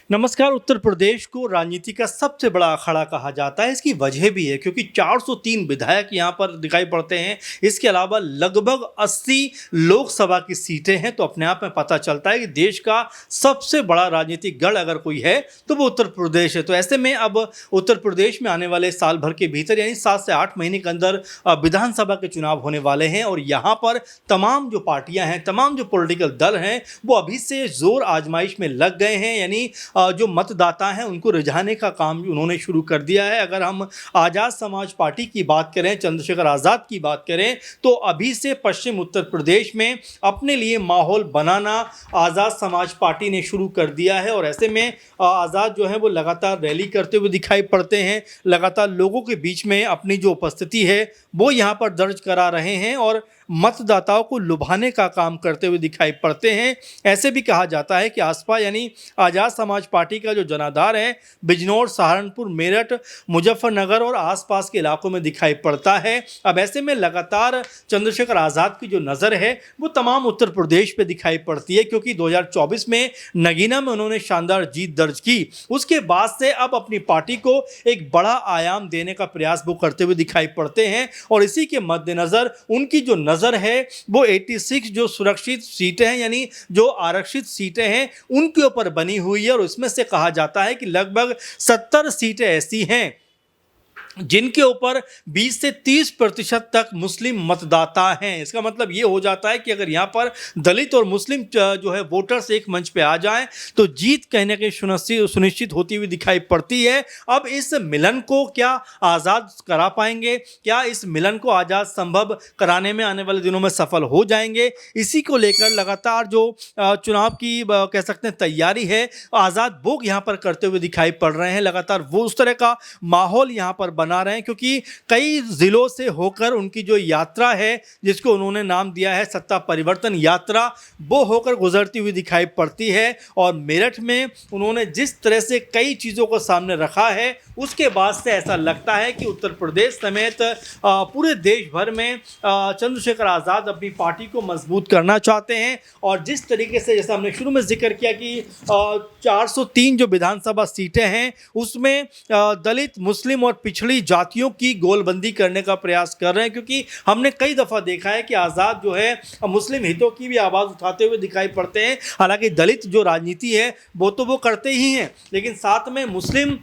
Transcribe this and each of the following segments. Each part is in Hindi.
नमस्कार। उत्तर प्रदेश को राजनीति का सबसे बड़ा अखाड़ा कहा जाता है। इसकी वजह भी है क्योंकि 403 विधायक यहाँ पर दिखाई पड़ते हैं। इसके अलावा लगभग 80 लोकसभा की सीटें हैं। तो अपने आप में पता चलता है कि देश का सबसे बड़ा राजनीतिक गढ़ अगर कोई है तो वो उत्तर प्रदेश है। तो ऐसे में अब उत्तर प्रदेश में आने वाले साल भर के भीतर यानी 7 से 8 महीने के अंदर विधानसभा के चुनाव होने वाले हैं। और यहाँ पर तमाम जो पार्टियां हैं, तमाम जो पॉलिटिकल दल हैं, वो अभी से जोर आजमाइश में लग गए हैं। यानी जो मतदाता हैं उनको रिझाने का काम उन्होंने शुरू कर दिया है। अगर हम आज़ाद समाज पार्टी की बात करें, चंद्रशेखर आज़ाद की बात करें, तो अभी से पश्चिम उत्तर प्रदेश में अपने लिए माहौल बनाना आज़ाद समाज पार्टी ने शुरू कर दिया है। और ऐसे में आज़ाद जो है वो लगातार रैली करते हुए दिखाई पड़ते हैं, लगातार लोगों के बीच में अपनी जो उपस्थिति है वो यहाँ पर दर्ज करा रहे हैं और मतदाताओं को लुभाने का काम करते हुए दिखाई पड़ते हैं। ऐसे भी कहा जाता है कि आसपा यानी आज़ाद समाज पार्टी का जो जनाधार है बिजनौर, सहारनपुर, मेरठ, मुजफ्फरनगर और आसपास के इलाकों में दिखाई पड़ता है। अब ऐसे में लगातार चंद्रशेखर आज़ाद की जो नज़र है वो तमाम उत्तर प्रदेश पे दिखाई पड़ती है, क्योंकि 2024 में नगीना में उन्होंने शानदार जीत दर्ज की। उसके बाद से अब अपनी पार्टी को एक बड़ा आयाम देने का प्रयास वो करते हुए दिखाई पड़ते हैं। और इसी के मद्देनज़र उनकी जो नज़र है वो 86 जो सुरक्षित सीटें हैं यानी जो आरक्षित सीटें हैं उनके ऊपर बनी हुई है। और उसमें से कहा जाता है कि लगभग 70 सीटें ऐसी हैं जिनके ऊपर 20 से 30% तक मुस्लिम मतदाता हैं। इसका मतलब ये हो जाता है कि अगर यहाँ पर दलित और मुस्लिम जो है वोटर्स एक मंच पे आ जाएं तो जीत कहीं ना कहीं सुनिश्चित होती हुई दिखाई पड़ती है। अब इस मिलन को क्या आज़ाद करा पाएंगे? क्या इस मिलन को आज़ाद संभव कराने में आने वाले दिनों में सफल हो जाएंगे? इसी को लेकर लगातार जो चुनाव की कह सकते हैं तैयारी है, आज़ाद वो यहाँ पर करते हुए दिखाई पड़ रहे हैं। लगातार वो उस तरह का माहौल यहाँ पर बना रहे हैं, क्योंकि कई जिलों से होकर उनकी जो यात्रा है जिसको उन्होंने नाम दिया है सत्ता परिवर्तन यात्रा, वो होकर गुजरती हुई दिखाई पड़ती है। और मेरठ में उन्होंने जिस तरह से कई चीज़ों को सामने रखा है उसके बाद से ऐसा लगता है कि उत्तर प्रदेश समेत पूरे देश भर में चंद्रशेखर आज़ाद अपनी पार्टी को मजबूत करना चाहते हैं। और जिस तरीके से जैसा हमने शुरू में जिक्र किया कि 403 जो विधानसभा सीटें हैं उसमें दलित, मुस्लिम और पिछड़ी जातियों की गोलबंदी करने का प्रयास कर रहे हैं, क्योंकि हमने कई दफ़ा देखा है कि आज़ाद जो है मुस्लिम हितों की भी आवाज़ उठाते हुए दिखाई पड़ते हैं। हालांकि दलित जो राजनीति है वो तो वो करते ही हैं, लेकिन साथ में मुस्लिम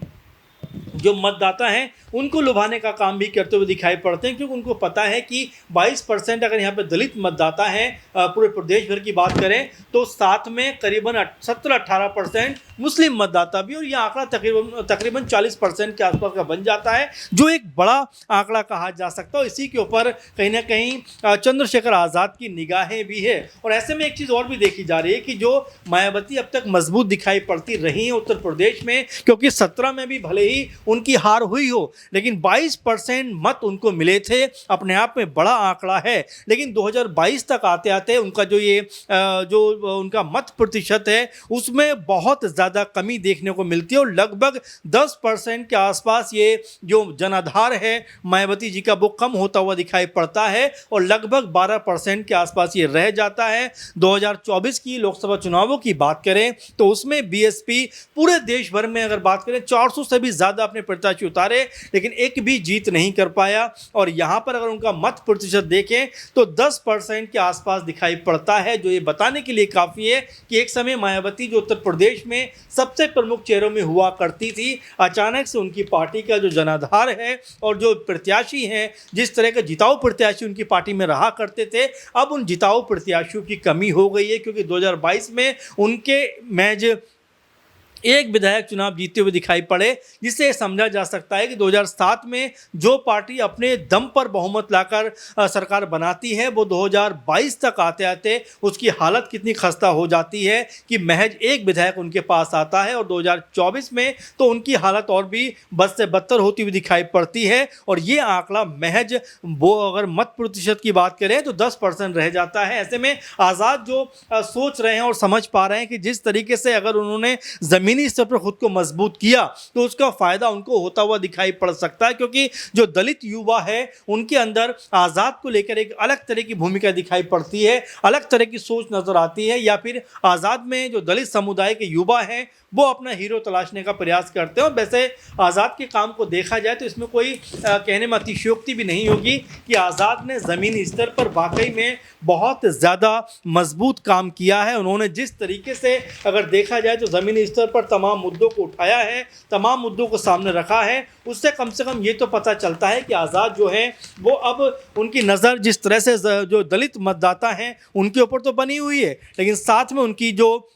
जो मतदाता हैं उनको लुभाने का काम भी करते हुए दिखाई पड़ते हैं, क्योंकि उनको पता है कि 22% अगर यहाँ पे दलित मतदाता हैं पूरे प्रदेश भर की बात करें तो साथ में करीबन 17-18% मुस्लिम मतदाता भी, और यह आंकड़ा तकरीबन 40% के आसपास का बन जाता है, जो एक बड़ा आंकड़ा कहा जा सकता है। इसी के ऊपर कहीं ना कहीं चंद्रशेखर आज़ाद की निगाहें भी है। और ऐसे में एक चीज़ और भी देखी जा रही है कि जो मायावती अब तक मजबूत दिखाई पड़ती रही है उत्तर प्रदेश में, क्योंकि 17 में भी भले ही उनकी हार हुई हो लेकिन 22% मत उनको मिले थे, अपने आप में बड़ा आंकड़ा है। लेकिन 2022 तक आते आते उनका जो उनका मत प्रतिशत है उसमें बहुत ज़्यादा कमी देखने को मिलती है और लगभग 10% के आसपास ये जो जनाधार है मायावती जी का वो कम होता हुआ दिखाई पड़ता है और लगभग 12% के आसपास ये रह जाता है। 2024 की लोकसभा चुनावों की बात करें तो उसमें बीएसपी पूरे देश भर में अगर बात करें 400 से भी ज़्यादा अपने प्रत्याशी उतारे लेकिन एक भी जीत नहीं कर पाया। और यहाँ पर अगर उनका मत प्रतिशत देखें तो 10% के आसपास दिखाई पड़ता है, जो ये बताने के लिए काफ़ी है कि एक समय मायावती जो उत्तर प्रदेश में सबसे प्रमुख चेहरों में हुआ करती थी, अचानक से उनकी पार्टी का जो जनाधार है और जो प्रत्याशी हैं, जिस तरह के जिताऊ प्रत्याशी उनकी पार्टी में रहा करते थे, अब उन जिताऊ प्रत्याशियों की कमी हो गई है, क्योंकि 2022 में उनके महज एक विधायक चुनाव जीतते हुए दिखाई पड़े, जिससे समझा जा सकता है कि 2007 में जो पार्टी अपने दम पर बहुमत लाकर सरकार बनाती है वो 2022 तक आते आते उसकी हालत कितनी खस्ता हो जाती है कि महज एक विधायक उनके पास आता है। और 2024 में तो उनकी हालत और भी बद से बदतर होती हुई दिखाई पड़ती है। और ये आंकड़ा महज वो अगर मत प्रतिशत की बात करें तो 10% रह जाता है। ऐसे में आज़ाद जो सोच रहे हैं और समझ पा रहे हैं कि जिस तरीके से अगर उन्होंने ज़मीन ज़मीनी स्तर पर खुद को मजबूत किया तो उसका फ़ायदा उनको होता हुआ दिखाई पड़ सकता है, क्योंकि जो दलित युवा है उनके अंदर आज़ाद को लेकर एक अलग तरह की भूमिका दिखाई पड़ती है, अलग तरह की सोच नज़र आती है, या फिर आज़ाद में जो दलित समुदाय के युवा हैं वो अपना हीरो तलाशने का प्रयास करते हैं। और वैसे आज़ाद के काम को देखा जाए तो इसमें कोई कहने में अतिशयोक्ति भी नहीं होगी कि आज़ाद ने ज़मीनी स्तर पर वाकई में बहुत ज़्यादा मजबूत काम किया है। उन्होंने जिस तरीके से अगर देखा जाए तो ज़मीनी स्तर पर तमाम मुद्दों को उठाया है, तमाम मुद्दों को सामने रखा है, उससे कम ये तो पता चलता है कि आज़ाद जो है वो अब उनकी नज़र जिस तरह से जो दलित मतदाता हैं उनके ऊपर तो बनी हुई है, लेकिन साथ में उनकी जो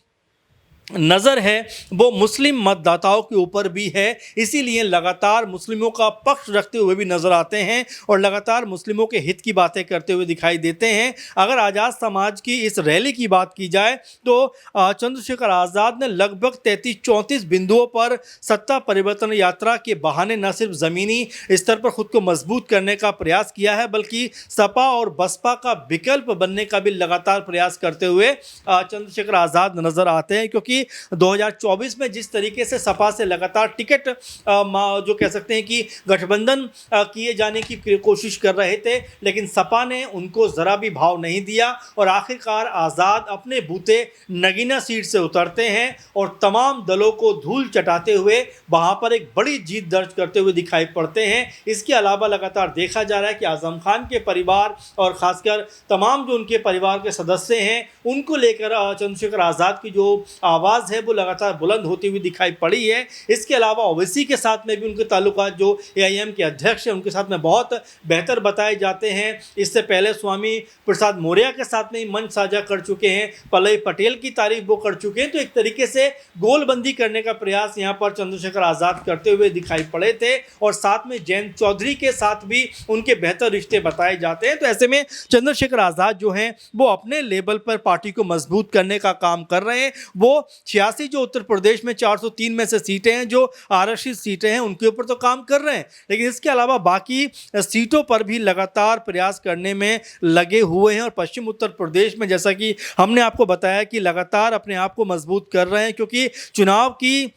नज़र है वो मुस्लिम मतदाताओं के ऊपर भी है। इसीलिए लगातार मुस्लिमों का पक्ष रखते हुए भी नज़र आते हैं और लगातार मुस्लिमों के हित की बातें करते हुए दिखाई देते हैं। अगर आज़ाद समाज की इस रैली की बात की जाए तो चंद्रशेखर आज़ाद ने लगभग 33-34 बिंदुओं पर सत्ता परिवर्तन यात्रा के बहाने न सिर्फ ज़मीनी स्तर पर खुद को मजबूत करने का प्रयास किया है बल्कि सपा और बसपा का विकल्प बनने का भी लगातार प्रयास करते हुए चंद्रशेखर आज़ाद नज़र आते हैं। क्योंकि 2024 में जिस तरीके से सपा से लगातार टिकट जो कह सकते हैं कि गठबंधन किए जाने की कोशिश कर रहे थे, लेकिन सपा ने उनको ज़रा भी भाव नहीं दिया और आखिरकार आज़ाद अपने बूते नगीना सीट से उतरते हैं और तमाम दलों को धूल चटाते हुए वहाँ पर एक बड़ी जीत दर्ज करते हुए दिखाई पड़ते हैं। इसके अलावा लगातार देखा जा रहा है कि आज़म खान के परिवार और ख़ासकर तमाम जो उनके परिवार के सदस्य हैं उनको लेकर चंद्रशेखर आज़ाद की जो आवाज़ है वो लगातार बुलंद होती हुई दिखाई पड़ी है। इसके अलावा ओवैसी के साथ में भी उनके ताल्लुकात जो एआईएम के अध्यक्ष हैं उनके साथ में बहुत बेहतर बताए जाते हैं। इससे पहले स्वामी प्रसाद मौर्य के साथ में मंच साझा कर चुके हैं, पल्लवी पटेल की तारीफ वो कर चुके हैं। तो एक तरीके से गोलबंदी करने का प्रयास यहाँ पर चंद्रशेखर आज़ाद करते हुए दिखाई पड़े थे और साथ में जयंत चौधरी के साथ भी उनके बेहतर रिश्ते बताए जाते हैं। तो ऐसे में चंद्रशेखर आज़ाद जो हैं वो अपने लेवल पर पार्टी को मजबूत करने का काम कर रहे हैं। वो 86 जो उत्तर प्रदेश में 403 में से सीटें हैं जो आरक्षित सीटें हैं उनके ऊपर तो काम कर रहे हैं, लेकिन इसके अलावा बाकी सीटों पर भी लगातार प्रयास करने में लगे हुए हैं। और पश्चिम उत्तर प्रदेश में जैसा कि हमने आपको बताया कि लगातार अपने आप को मजबूत कर रहे हैं, क्योंकि चुनाव की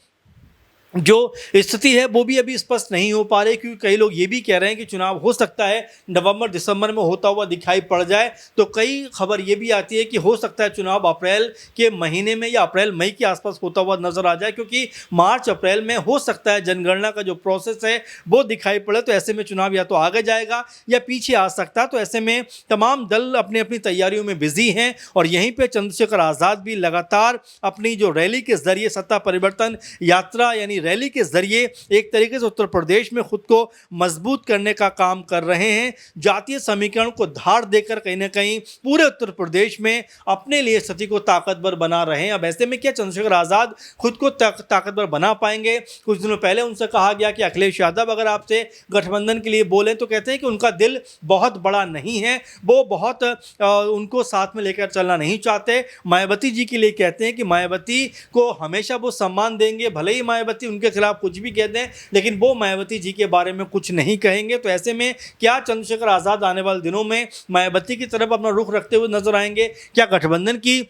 जो स्थिति है वो भी अभी स्पष्ट नहीं हो पा रही, क्योंकि कई लोग ये भी कह रहे हैं कि चुनाव हो सकता है नवंबर दिसंबर में होता हुआ दिखाई पड़ जाए। तो कई खबर ये भी आती है कि हो सकता है चुनाव अप्रैल के महीने में या अप्रैल मई के आसपास होता हुआ नजर आ जाए, क्योंकि मार्च अप्रैल में हो सकता है जनगणना का जो प्रोसेस है वो दिखाई पड़े। तो ऐसे में चुनाव या तो आगे जाएगा या पीछे आ सकता है। तो ऐसे में तमाम दल अपनी अपनी तैयारियों में बिजी हैं और यहीं पर चंद्रशेखर आज़ाद भी लगातार अपनी जो रैली के जरिए सत्ता परिवर्तन यात्रा यानी रैली के जरिए एक तरीके से उत्तर प्रदेश में खुद को मजबूत करने का काम कर रहे हैं। जातीय समीकरण को धार देकर कहीं ना कहीं पूरे उत्तर प्रदेश में अपने लिए स्थिति को ताकतवर बना रहे हैं। अब ऐसे में क्या चंद्रशेखर आज़ाद खुद को ताकतवर बना पाएंगे? कुछ दिनों पहले उनसे कहा गया कि अखिलेश यादव अगर आपसे गठबंधन के लिए बोलें तो कहते हैं कि उनका दिल बहुत बड़ा नहीं है, वो बहुत उनको साथ में लेकर चलना नहीं चाहते। मायावती जी के लिए कहते हैं कि मायावती को हमेशा वो सम्मान देंगे, भले ही मायावती उनके खिलाफ कुछ भी कह दें, लेकिन वो मायावती जी के बारे में कुछ नहीं कहेंगे। तो ऐसे में क्या चंद्रशेखर आज़ाद आने वाले दिनों में मायावती की तरफ अपना रुख रखते हुए नजर आएंगे? क्या गठबंधन की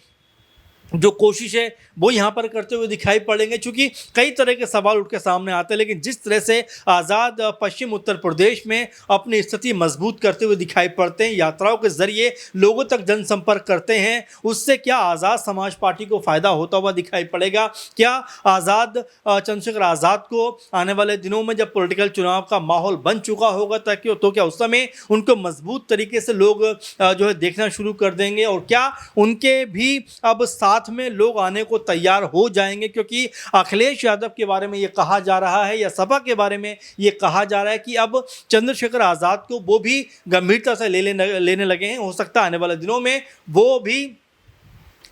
जो कोशिश है वो यहाँ पर करते हुए दिखाई पड़ेंगे? क्योंकि कई तरह के सवाल उठ के सामने आते हैं, लेकिन जिस तरह से आज़ाद पश्चिम उत्तर प्रदेश में अपनी स्थिति मजबूत करते हुए दिखाई पड़ते हैं, यात्राओं के जरिए लोगों तक जनसंपर्क करते हैं, उससे क्या आज़ाद समाज पार्टी को फ़ायदा होता हुआ दिखाई पड़ेगा? क्या आज़ाद चंद्रशेखर आज़ाद को आने वाले दिनों में जब पॉलिटिकल चुनाव का माहौल बन चुका होगा तो क्या उस समय उनको मजबूत तरीके से लोग जो है देखना शुरू कर देंगे? और क्या उनके भी अब साथ में लोग आने को तैयार हो जाएंगे? क्योंकि अखिलेश यादव के बारे में ये कहा जा रहा है या सपा के बारे में ये कहा जा रहा है कि अब चंद्रशेखर आज़ाद को वो भी गंभीरता से लेने लगे हैं। हो सकता है आने वाले दिनों में वो भी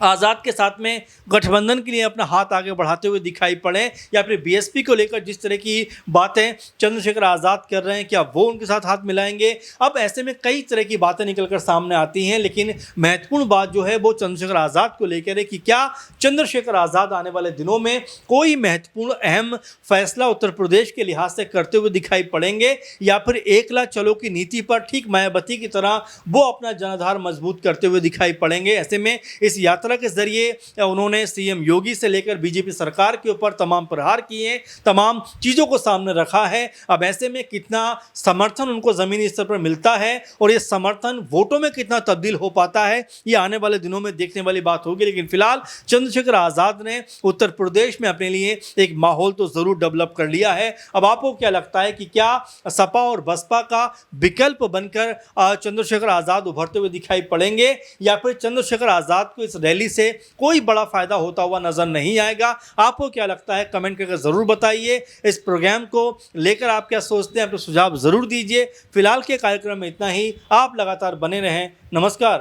आज़ाद के साथ में गठबंधन के लिए अपना हाथ आगे बढ़ाते हुए दिखाई पड़े, या फिर बीएसपी को लेकर जिस तरह की बातें चंद्रशेखर आज़ाद कर रहे हैं क्या वो उनके साथ हाथ मिलाएंगे? अब ऐसे में कई तरह की बातें निकलकर सामने आती हैं, लेकिन महत्वपूर्ण बात जो है वो चंद्रशेखर आज़ाद को लेकर है कि क्या चंद्रशेखर आज़ाद आने वाले दिनों में कोई महत्वपूर्ण अहम फैसला उत्तर प्रदेश के लिहाज से करते हुए दिखाई पड़ेंगे, या फिर एकला चलो की नीति पर ठीक मायावती की तरह वो अपना जनाधार मजबूत करते हुए दिखाई पड़ेंगे? ऐसे में इस यात्रा यात्रा के जरिए उन्होंने सीएम योगी से लेकर बीजेपी सरकार के ऊपर तमाम प्रहार किए, तमाम चीज़ों को सामने रखा है। अब ऐसे में कितना समर्थन उनको ज़मीनी स्तर पर मिलता है और ये समर्थन वोटों में कितना तब्दील हो पाता है, ये आने वाले दिनों में देखने वाली बात होगी। लेकिन फिलहाल चंद्रशेखर आज़ाद ने उत्तर प्रदेश में अपने लिए एक माहौल तो ज़रूर डेवलप कर लिया है। अब आपको क्या लगता है कि क्या सपा और बसपा का विकल्प बनकर चंद्रशेखर आज़ाद उभरते हुए दिखाई पड़ेंगे, या फिर चंद्रशेखर आज़ाद को इस रैली से कोई बड़ा फायदा होता हुआ नजर नहीं आएगा? आपको क्या लगता है, कमेंट करके ज़रूर बताइए। इस प्रोग्राम को लेकर आप क्या सोचते हैं, अपने सुझाव ज़रूर दीजिए। फिलहाल के कार्यक्रम में इतना ही। आप लगातार बने रहें। नमस्कार।